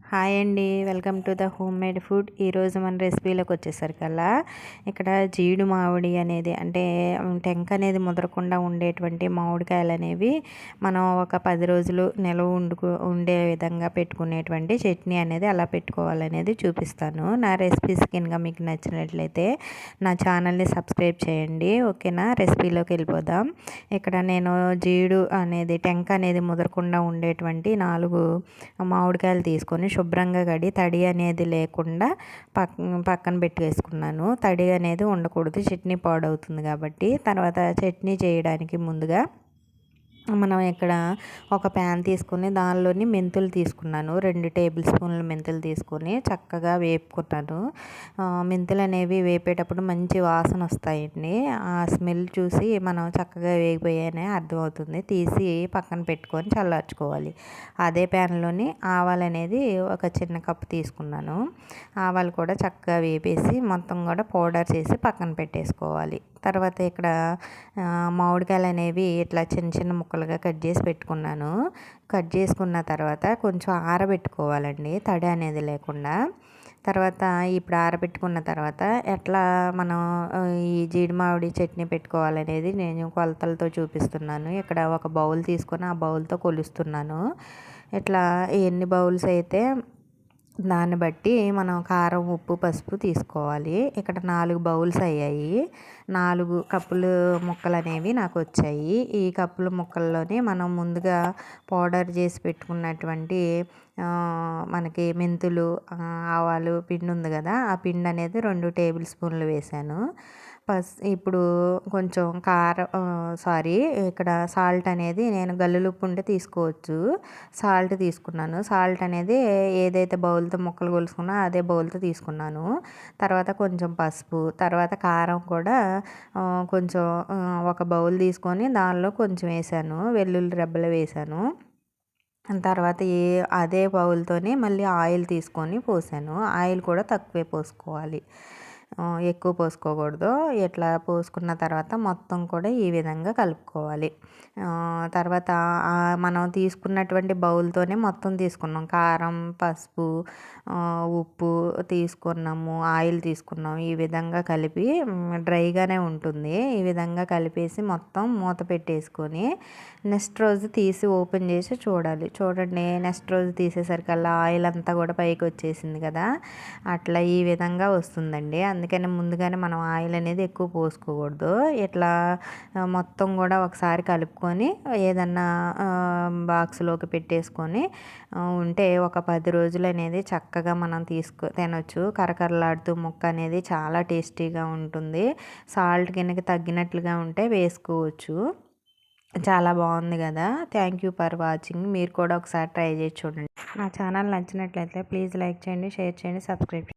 Hi అండి, welcome to the home made food. ఈరోజు మన రెసిపీలోకి వచ్చేసరికల్లా ఇక్కడ జీడు మామిడి అనేది అంటే టెంక అనేది ముదరకుండా ఉండేటువంటి మామిడికాయలు అనేవి మనం ఒక 10 రోజులు నిల్వ ఉండే విధంగా పెట్టుకునేటువంటి చట్నీ అనేది ఎలా పెట్టుకోవాలనేది చూపిస్తాను. నా రెసిపీస్ కనుక మీకు నచ్చినట్లయితే నా ఛానల్ని సబ్స్క్రైబ్ చేయండి. ఓకేనా, రెసిపీలోకి వెళ్ళిపోదాం. ఇక్కడ నేను జీడు అనేది టెంక అనేది ముదరకుండా ఉండేటువంటి 4 మామిడికాయలు తీసుకొని శుభ్రంగా కడిగి తడి అనేది లేకుండా పక్కన పెట్టేసుకున్నాను. తడి అనేది ఉండకూడదు, చట్నీ పాడవుతుంది కాబట్టి. తర్వాత చట్నీ చేయడానికి ముందుగా మనం ఇక్కడ ఒక ప్యాన్ తీసుకొని దానిలోని మెంతులు తీసుకున్నాను. 2 టేబుల్ స్పూన్ల మెంతులు తీసుకొని చక్కగా వేపుకున్నాను. మెంతులు అనేవి వేపేటప్పుడు మంచి వాసన వస్తాయండి. ఆ స్మెల్ చూసి మనం చక్కగా వేగిపోయాయని అర్థమవుతుంది. తీసి పక్కన పెట్టుకొని చల్లార్చుకోవాలి. అదే ప్యాన్లోని ఆవాలు అనేది ఒక చిన్న కప్పు తీసుకున్నాను. ఆవాలు కూడా చక్కగా వేపేసి మొత్తం కూడా పౌడర్ చేసి పక్కన పెట్టేసుకోవాలి. తర్వాత ఇక్కడ మామిడికాయలు అనేవి ఇట్లా చిన్న చిన్న ముక్కలుగా కట్ చేసి పెట్టుకున్నాను. కట్ చేసుకున్న తర్వాత కొంచెం ఆరబెట్టుకోవాలండి, తడి అనేది లేకుండా. తర్వాత ఇప్పుడు ఆరబెట్టుకున్న తర్వాత ఎట్లా మనం ఈ జీడి మామిడి చట్నీ పెట్టుకోవాలనేది నేను కొలతలతో చూపిస్తున్నాను. ఇక్కడ ఒక బౌల్ తీసుకొని ఆ బౌల్తో కొలుస్తున్నాను. ఇట్లా ఎన్ని బౌల్స్ అయితే దాన్ని బట్టి మనం కారం, ఉప్పు, పసుపు తీసుకోవాలి. ఇక్కడ 4 బౌల్స్ అయ్యాయి. 4 కప్పులు ముక్కలు అనేవి నాకు వచ్చాయి. ఈ కప్పుల ముక్కల్లోనే మనం ముందుగా పౌడర్ చేసి పెట్టుకున్నటువంటి మనకి మెంతులు, ఆవాలు పిండి ఉంది కదా, ఆ పిండి అనేది 2 టేబుల్ స్పూన్లు వేసాను. ఇప్పుడు కొంచెం ఇక్కడ సాల్ట్ అనేది నేను గల్లులుప్పు ఉంటే తీసుకోవచ్చు. సాల్ట్ తీసుకున్నాను. సాల్ట్ అనేది ఏదైతే బౌల్తో ముక్కలు కొలుసుకున్నా అదే బౌల్తో తీసుకున్నాను. తర్వాత కొంచెం పసుపు, తర్వాత కారం కూడా కొంచెం ఒక బౌల్ తీసుకొని దానిలో కొంచెం వేసాను. వెల్లుల్లి రెబ్బలు వేసాను. తర్వాత అదే బౌల్తోనే మళ్ళీ ఆయిల్ తీసుకొని పోసాను. ఆయిల్ కూడా తక్కువే పోసుకోవాలి, ఎక్కువ పోసుకోకూడదు. ఇట్లా పోసుకున్న తర్వాత మొత్తం కూడా ఈ విధంగా కలుపుకోవాలి. తర్వాత మనం తీసుకున్నటువంటి బౌల్తోనే మొత్తం తీసుకున్నాం. కారం, పసుపు, ఉప్పు తీసుకున్నాము, ఆయిల్ తీసుకున్నాము. ఈ విధంగా కలిపి డ్రైగానే ఉంటుంది. ఈ విధంగా కలిపేసి మొత్తం మూత పెట్టేసుకొని నెక్స్ట్ రోజు తీసి ఓపెన్ చేసి చూడండి. నెక్స్ట్ రోజు తీసేసరికల్లా ఆయిల్ అంతా కూడా పైకి వచ్చేసింది కదా, అట్లా ఈ విధంగా వస్తుందండి. అందుకని ముందుగానే మనం ఆయిల్ అనేది ఎక్కువ పోసుకోకూడదు. ఇట్లా మొత్తం కూడా ఒకసారి కలుపుకొని ఏదన్నా బాక్స్లోకి పెట్టేసుకొని ఉంటే ఒక 10 రోజులు అనేది చక్కగా మనం తినొచ్చు. కరకరలాడుతూ ముక్క అనేది చాలా టేస్టీగా ఉంటుంది. సాల్ట్ కిందకి తగ్గినట్లుగా ఉంటే వేసుకోవచ్చు. చాలా బాగుంది కదా. Thank you for watching. మీరు కూడా ఒకసారి ట్రై చేసి చూడండి. నా ఛానల్ నచ్చినట్లయితే ప్లీజ్ లైక్ చేయండి, షేర్ చేయండి, సబ్స్క్రైబ్ చేయండి.